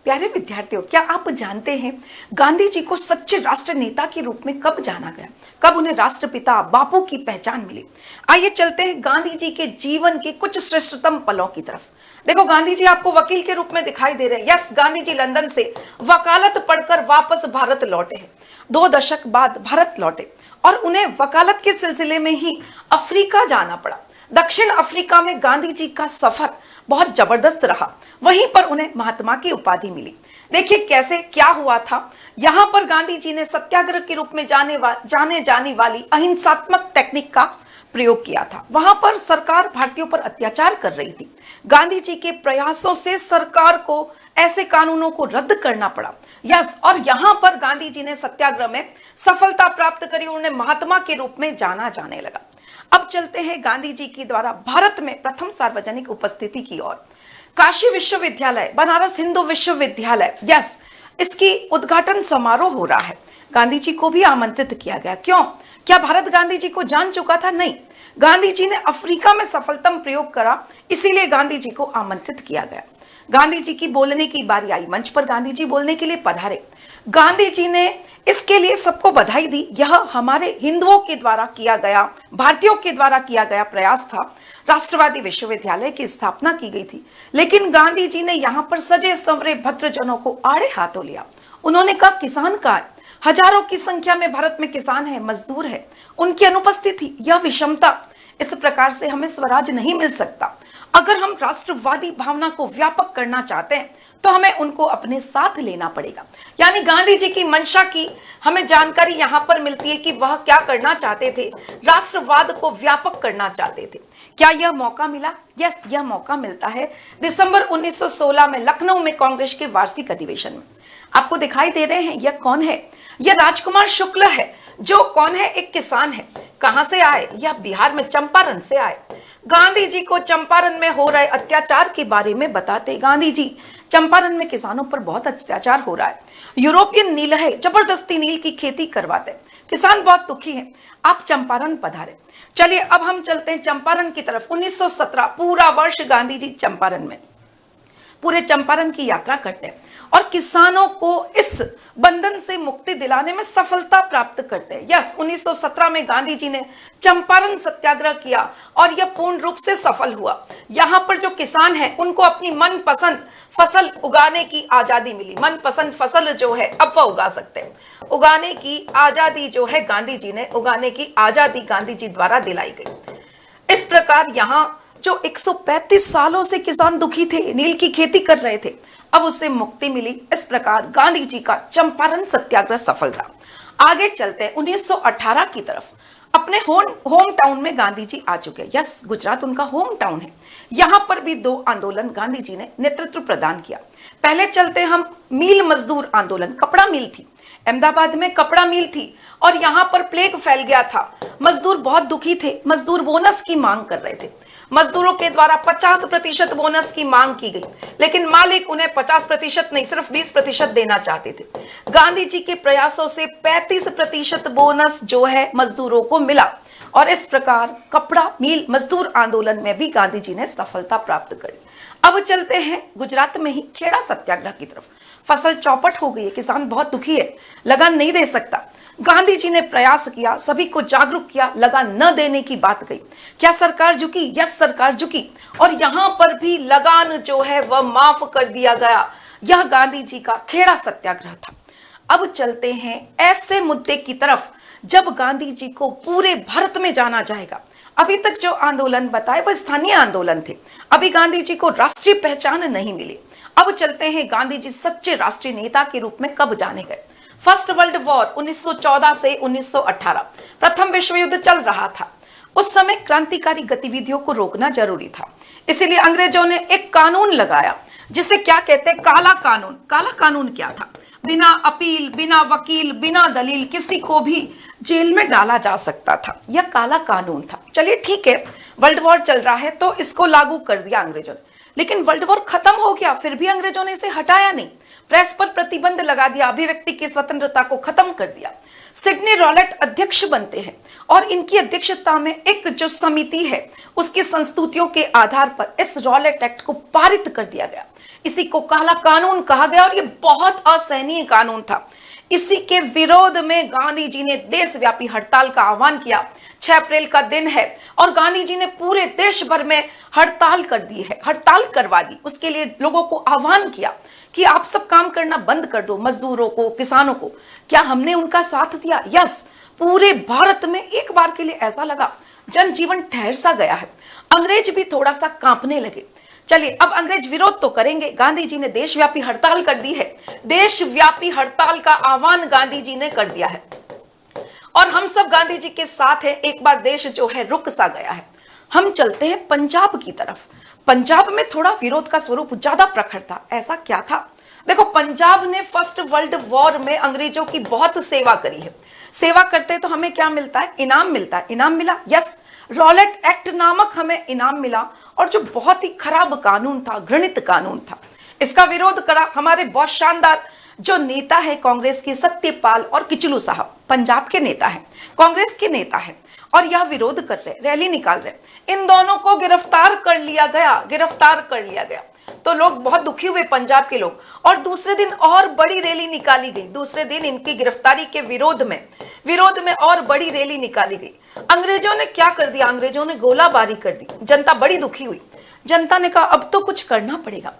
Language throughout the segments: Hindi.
प्यारे विद्यार्थियों, क्या आप जानते हैं गांधी जी को सच्चे राष्ट्र नेता के रूप में कब जाना गया, कब उन्हें राष्ट्रपिता बापू की पहचान मिली? आइए चलते हैं गांधी जी के जीवन के कुछ श्रेष्ठतम पलों की तरफ। देखो, गांधी जी आपको वकील के रूप में दिखाई दे रहे हैं। यस, गांधी जी लंदन से वकालत पढ़कर वापस भारत लौटे हैं। 2 दशक बाद भारत लौटे और उन्हें वकालत के सिलसिले में ही अफ्रीका जाना पड़ा। दक्षिण अफ्रीका में गांधी जी का सफर बहुत जबरदस्त रहा। वहीं पर उन्हें महात्मा की उपाधि मिली। देखिए कैसे क्या हुआ था। यहां पर गांधी जी ने सत्याग्रह के रूप में जाने जाने वाली अहिंसात्मक टेक्निक का प्रयोग किया था। वहां पर सरकार भारतीयों पर अत्याचार कर रही थी। गांधी जी के प्रयासों से सरकार को ऐसे कानूनों को रद्द करना पड़ा। यस, और यहां पर गांधी जी ने सत्याग्रह में सफलता प्राप्त करी। उन्हें महात्मा के रूप में जाना जाने लगा। अब चलते हैं गांधी जी के द्वारा भारत में प्रथम सार्वजनिक उपस्थिति की ओर। काशी विश्वविद्यालय, बनारस हिंदू विश्वविद्यालय, यस, इसकी उद्घाटन समारोह हो रहा है। गांधी जी को भी आमंत्रित किया गया। क्यों? क्या भारत गांधी जी को जान चुका था? नहीं, गांधी जी ने अफ्रीका में सफलतम प्रयोग करा, इसीलिए गांधी जी को आमंत्रित किया गया। गांधी जी की बोलने की बारी आई। मंच पर गांधी जी बोलने के लिए पधारे। गांधी जी ने इसके लिए सबको बधाई दी। यह हमारे हिंदुओं के द्वारा किया गया, भारतीयों के द्वारा किया गया प्रयास था। राष्ट्रवादी विश्वविद्यालय की स्थापना की गई थी, लेकिन गांधी जी ने यहां पर सजे संवरे भद्रजनों को आड़े हाथों लिया। उन्होंने कहा, किसान कहाँ है? हजारों की संख्या में भारत में किसान है, मजदूर है, उनकी अनुपस्थिति, यह विषमता, इस प्रकार से हमें स्वराज नहीं मिल सकता। अगर हम राष्ट्रवादी भावना को व्यापक करना चाहते हैं तो हमें उनको अपने साथ लेना पड़ेगा। यानी गांधी जी की मंशा की हमें जानकारी यहां पर मिलती है कि वह क्या करना चाहते थे, राष्ट्रवाद को व्यापक करना चाहते थे। क्या यह मौका मिला? यस, यह मौका मिलता है दिसंबर 1916 में लखनऊ में कांग्रेस के वार्षिक अधिवेशन में। आपको दिखाई दे रहे हैं, यह कौन है? यह राजकुमार शुक्ल है। जो कौन है? एक किसान है। कहां से आए? यह बिहार में चंपारण से आए। गांधी जी को चंपारण में हो रहे अत्याचार के बारे में बताते। गांधी जी, चंपारण में किसानों पर बहुत अत्याचार हो रहा है, यूरोपियन नील है, जबरदस्ती नील की खेती करवाते, किसान बहुत दुखी है, आप चंपारण पधारे। चलिए अब हम चलते हैं चंपारण की तरफ। 1917 पूरा वर्ष गांधी जी चंपारण में, पूरे चंपारण की यात्रा करते हैं और किसानों को इस बंधन से मुक्ति दिलाने में सफलता प्राप्त करते हैं। यस, 1917 में गांधी जी ने चंपारण सत्याग्रह किया और यह पूर्ण रूप से सफल हुआ। यहां पर जो किसान हैं उनको अपनी मनपसंद फसल उगाने की आजादी मिली। मनपसंद फसल जो है अब वह उगा सकते हैं। उगाने की आजादी जो है गांधी जी ने, उगाने की आजादी गांधी जी द्वारा दिलाई गई। इस प्रकार यहां जो 135 सालों से किसान दुखी थे, नील की खेती कर रहे थे, अब उससे मुक्ति मिली। इस प्रकार गांधी जी का चंपारण सत्याग्रह सफल रहा। आगे चलते हैं 1918 की तरफ। अपने होम टाउन में गांधी जी आ चुके हैं। यस, गुजरात उनका होम टाउन है। यहां पर भी 2 आंदोलन गांधी जी ने नेतृत्व प्रदान किया। पहले चलते हम मिल मजदूर आंदोलन। कपड़ा मिल थी, अहमदाबाद में कपड़ा मिल थी और यहां पर प्लेग फैल गया था। मजदूर बहुत दुखी थे, मजदूर बोनस की मांग कर रहे थे। मजदूरों के द्वारा 50% बोनस की मांग की गई, लेकिन मालिक उन्हें 50% नहीं, सिर्फ 20% देना चाहते थे। गांधी जी के प्रयासों से 35% बोनस जो है मजदूरों को मिला और इस प्रकार कपड़ा मिल मजदूर आंदोलन में भी गांधी जी ने सफलता प्राप्त करी। अब चलते हैं गुजरात में ही खेड़ा सत्याग्रह की तरफ। फसल चौपट हो गई है, किसान बहुत दुखी है, लगान नहीं दे सकता। गांधी जी ने प्रयास किया, सभी को जागरूक किया, लगान न देने की बात कही। क्या सरकार झुकी? यस, सरकार झुकी और यहां पर भी लगान जो है वह माफ कर दिया गया। यह गांधी जी का खेड़ा सत्याग्रह था। अब चलते हैं ऐसे मुद्दे की तरफ जब गांधी जी को पूरे भारत में जाना जाएगा। अभी तक जो आंदोलन बताए वह स्थानीय आंदोलन थे, अभी गांधी जी को राष्ट्रीय पहचान नहीं मिली। अब चलते हैं गांधी जी सच्चे राष्ट्रीय नेता के रूप में कब जाने गए। फर्स्ट वर्ल्ड वॉर 1914 से 1918, प्रथम विश्व युद्ध चल रहा था। उस समय क्रांतिकारी गतिविधियों को रोकना जरूरी था, इसीलिए अंग्रेजों ने एक कानून लगाया जिसे क्या कहते हैं, काला कानून। काला कानून क्या था? बिना अपील, बिना वकील, बिना दलील किसी को भी जेल में डाला जा सकता था। यह काला कानून था। चलिए ठीक है, वर्ल्ड वॉर चल रहा है तो इसको लागू कर दिया अंग्रेजों ने। लेकिन वर्ल्ड वॉर खत्म हो गया, फिर भी अंग्रेजों ने इसे हटाया नहीं। प्रेस पर प्रतिबंध लगा दिया, अभिव्यक्ति की स्वतंत्रता को खत्म कर दिया। सिडनी रॉलेट अध्यक्ष बनते हैं और इनकी अध्यक्षता में एक जो समिति है उसकी संस्तुतियों के आधार पर इस रॉलेट एक्ट को पारित कर दिया गया। इसी को काला कानून कहा गया और ये बहुत असहनीय कानून था। इसी के विरोध में गांधी जी ने देशव्यापी हड़ताल का आह्वान किया। 6 अप्रैल का दिन है और गांधी जी ने पूरे देश भर में हड़ताल कर दी है, हड़ताल करवा दी। उसके लिए लोगों को आह्वान किया कि आप सब काम करना बंद कर दो, मजदूरों को, किसानों को। क्या हमने उनका साथ दिया? यस। पूरे भारत में एक बार के लिए ऐसा लगा जनजीवन ठहर सा गया है। अंग्रेज भी थोड़ा सा कांपने लगे। चलिए, अब अंग्रेज विरोध तो करेंगे। गांधी जी ने देशव्यापी हड़ताल कर दी है। देशव्यापी हड़ताल का आह्वान गांधी जी ने कर दिया है और हम सब गांधी जी के साथ हैं। एक बार देश जो है रुक सा गया है। हम चलते हैं पंजाब की तरफ। पंजाब में थोड़ा विरोध का स्वरूप ज्यादा प्रखर था। ऐसा क्या था? देखो, पंजाब ने फर्स्ट वर्ल्ड वॉर में अंग्रेजों की बहुत सेवा करी है। सेवा करते तो हमें क्या मिलता है? इनाम मिलता है। इनाम मिला, यस। रॉलेट एक्ट नामक हमें इनाम मिला और जो बहुत ही खराब कानून था, घृणित कानून था, इसका विरोध करा हमारे बहुत शानदार जो नेता है कांग्रेस के, सत्यपाल और किचलू साहब। पंजाब के नेता है, कांग्रेस के नेता है और यह विरोध कर रहे, रैली निकाल रहे। इन दोनों को गिरफ्तार कर लिया गया, गिरफ्तार कर लिया गया। तो लोग बहुत दुखी हुए, पंजाब के लोग। और दूसरे दिन और बड़ी रैली निकाली गई। दूसरे दिन इनकी गिरफ्तारी के विरोध में और बड़ी रैली निकाली गई। अंग्रेजों ने क्या कर दिया? अंग्रेजों ने गोलाबारी कर दी। जनता बड़ी दुखी हुई। जनता ने कहा अब तो कुछ करना पड़ेगा।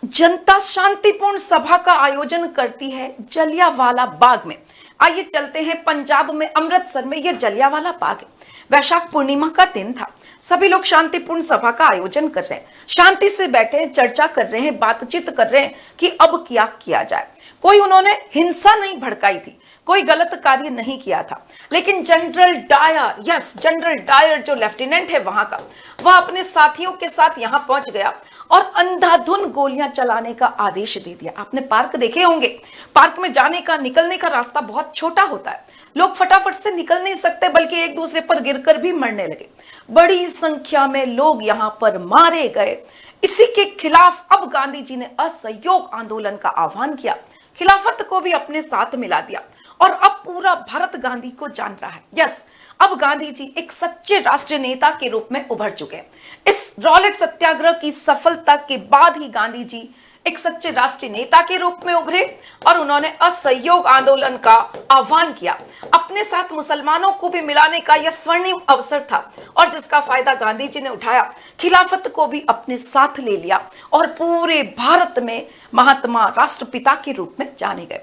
जनता शांतिपूर्ण सभा का आयोजन करती है जलियांवाला बाग में। आइए चलते हैं पंजाब में, अमृतसर में। यह जलियांवाला बाग है। वैशाख पूर्णिमा का दिन था। सभी लोग शांतिपूर्ण सभा का आयोजन कर रहे हैं, शांति से बैठे चर्चा कर रहे हैं, बातचीत कर रहे हैं कि अब क्या किया जाए। कोई उन्होंने हिंसा नहीं भड़काई थी, कोई गलत कार्य नहीं किया था। लेकिन general Dyer, yes, general Dyer जो लेफ्टिनेंट है वहां का, वह अपने साथियों के साथ यहां पहुंच गया और अंधाधुंध गोलियां चलाने का आदेश दे दिया। आपने पार्क देखे होंगे, पार्क में जाने का, निकलने का रास्ता बहुत छोटा होता है। लोग फटाफट से निकल नहीं सकते, बल्कि एक दूसरे पर गिरकर भी मरने लगे। बड़ी संख्या में लोग यहां पर मारे गए। इसी के खिलाफ अब गांधी जी ने असहयोग आंदोलन का आह्वान किया, खिलाफत को भी अपने साथ मिला दिया और अब पूरा भारत गांधी को जान रहा है। यस, अब गांधी जी एक सच्चे राष्ट्रीय नेता के रूप में उभर चुके हैं। इस रॉलेट सत्याग्रह की सफलता के बाद ही गांधी जी एक सच्चे राष्ट्रीय नेता के रूप में उभरे और उन्होंने असहयोग आंदोलन का आह्वान किया। अपने साथ मुसलमानों को भी मिलाने का यह स्वर्णिम अवसर था और जिसका फायदा गांधी जी ने उठाया। खिलाफत को भी अपने साथ ले लिया और पूरे भारत में महात्मा राष्ट्रपिता के रूप में जाने गए।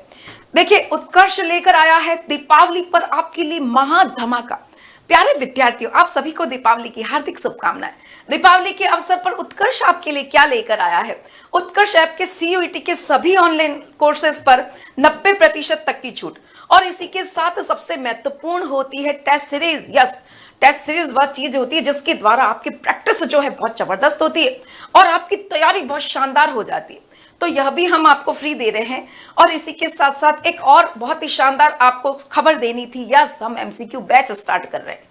देखिए, उत्कर्ष लेकर आया है दीपावली पर आपके लिए महा धमाका। प्यारे विद्यार्थियों, आप सभी को दीपावली की हार्दिक शुभकामनाएं। दीपावली के अवसर पर उत्कर्ष आपके लिए क्या लेकर आया है? उत्कर्ष ऐप के सीयूईटी के सभी ऑनलाइन कोर्सेज पर 90% तक की छूट और इसी के साथ सबसे महत्वपूर्ण होती है test series. Yes, test series वह चीज होती है जिसके द्वारा आपकी प्रैक्टिस जो है बहुत जबरदस्त होती है और आपकी तैयारी बहुत शानदार हो जाती है। तो यह भी हम आपको फ्री दे रहे हैं और इसी के साथ साथ एक और बहुत ही शानदार आपको खबर देनी थी। यस, हम एमसीक्यू बैच स्टार्ट कर रहे हैं।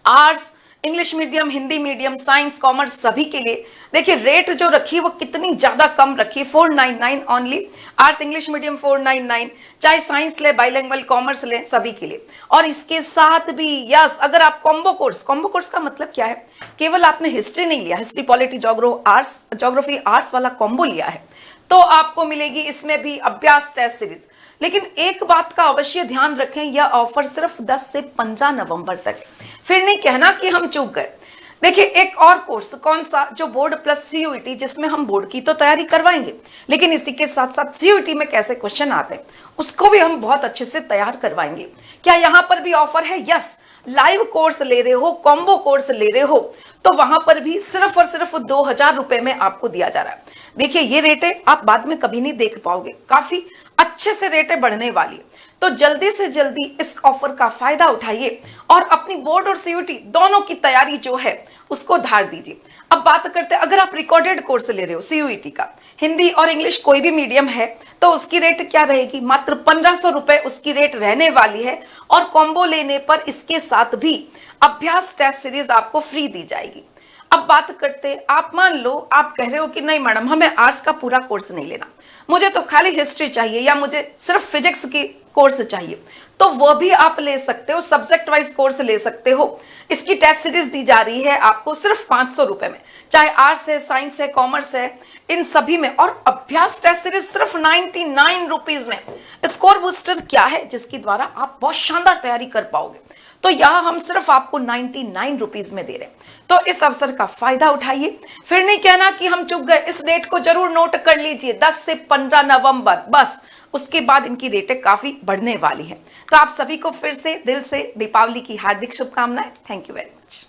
Arts, English medium, Hindi medium, science, commerce सभी के लिए। देखिए, रेट जो रखी है वो कितनी ज्यादा कम रखी है, 499 ओनली। आर्ट्स इंग्लिश मीडियम 499, चाहे साइंस ले, बाइलिंगुअल, कॉमर्स ले, सभी के लिए। और इसके साथ भी यस, अगर आप कॉम्बो कोर्स का मतलब क्या है? केवल आपने हिस्ट्री नहीं लिया, हिस्ट्री, पॉलिटी, ज्योग्राफी, आर्ट्स वाला कॉम्बो लिया है तो आपको मिलेगी इसमें भी अभ्यास टेस्ट सीरीज। लेकिन एक बात का अवश्य ध्यान रखें, यह ऑफर सिर्फ 10 से 15 नवंबर तक है। फिर नहीं कहना कि हम चूक गए। देखिए, एक और कोर्स, कौन सा? जो बोर्ड प्लस सीयूईटी, जिसमें हम बोर्ड की तो तैयारी करवाएंगे लेकिन इसी के साथ साथ सीयूईटी में कैसे क्वेश्चन आते हैं उसको भी हम बहुत अच्छे से तैयार करवाएंगे। क्या यहाँ पर भी ऑफर है? यस, लाइव कोर्स ले रहे हो, कॉम्बो कोर्स ले रहे हो तो वहां पर भी सिर्फ और सिर्फ 2000 रुपए में आपको दिया जा रहा है। देखिए, ये रेटें आप बाद में कभी नहीं देख पाओगे, काफी अच्छे से रेटें बढ़ने वाली है। तो जल्दी से जल्दी इस ऑफर का फायदा उठाइए और अपनी बोर्ड और सीयूईटी दोनों की तैयारी जो है उसको धार दीजिए। अब बात करते हैं, अगर आप रिकॉर्डेड कोर्स ले रहे हो सीयूईटी का, हिंदी और इंग्लिश कोई भी मीडियम है तो उसकी रेट क्या रहेगी? मात्र 1500 रुपए उसकी रेट रहने वाली है और कॉम्बो लेने पर इसके साथ भी अभ्यास टेस्ट सीरीज आपको फ्री दी जाएगी। अब बात करते, आप मान लो आप कह रहे हो कि नहीं मैडम हमें आर्ट्स का पूरा कोर्स नहीं लेना, मुझे तो खाली हिस्ट्री चाहिए या मुझे सिर्फ फिजिक्स की कोर्स चाहिए, तो वो भी आप ले सकते हो, सब्जेक्ट वाइज कोर्स ले सकते हो। इसकी टेस्ट सीरीज दी जा रही है आपको सिर्फ 500 रुपए में, चाहे आर्ट्स है, साइंस है, कॉमर्स है, इन सभी में। और अभ्यास टेस्ट सीरीज सिर्फ 99 रुपीज में। स्कोर बूस्टर क्या है जिसके द्वारा आप बहुत शानदार तैयारी कर पाओगे, तो यहां हम सिर्फ आपको 99 रुपीज में दे रहे हैं। तो इस अवसर का फायदा उठाइए, फिर नहीं कहना कि हम चुप गए। इस डेट को जरूर नोट कर लीजिए, 10 से 15 नवंबर, बस उसके बाद इनकी रेटें काफी बढ़ने वाली है। तो आप सभी को फिर से दिल से दीपावली की हार्दिक शुभकामनाएं। Thank you very much.